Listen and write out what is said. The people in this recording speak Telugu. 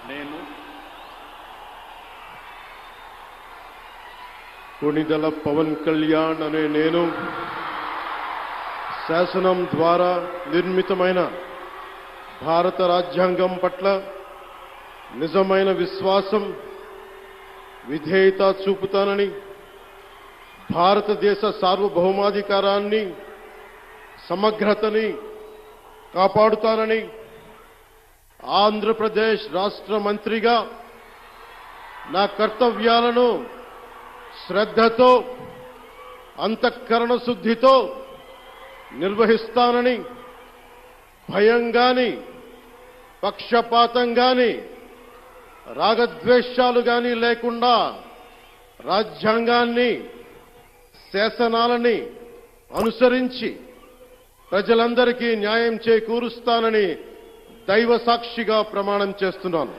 నేను కొణిదెల పవన్ కళ్యాణ్ అనే నేను శాసనం ద్వారా నిర్మితమైన భారత రాజ్యాంగం పట్ల నిజమైన విశ్వాసం విధేయత చూపుతానని భారతదేశ సార్వభౌమాధికారాన్ని సమగ్రతని కాపాడుతానని ఆంధ్రప్రదేశ్ రాష్ట్ర మంత్రిగా నా కర్తవ్యాలను శ్రద్ధతో అంతఃకరణ శుద్ధితో నిర్వహిస్తానని భయం గాని పక్షపాతం గాని రాగద్వేషాలు గాని లేకుండా రాజ్యాంగాన్ని శాసనాలని అనుసరించి ప్రజలందరికీ న్యాయం చేకూరుస్తానని దైవ సాక్షిగా ప్రమాణం చేస్తున్నాను.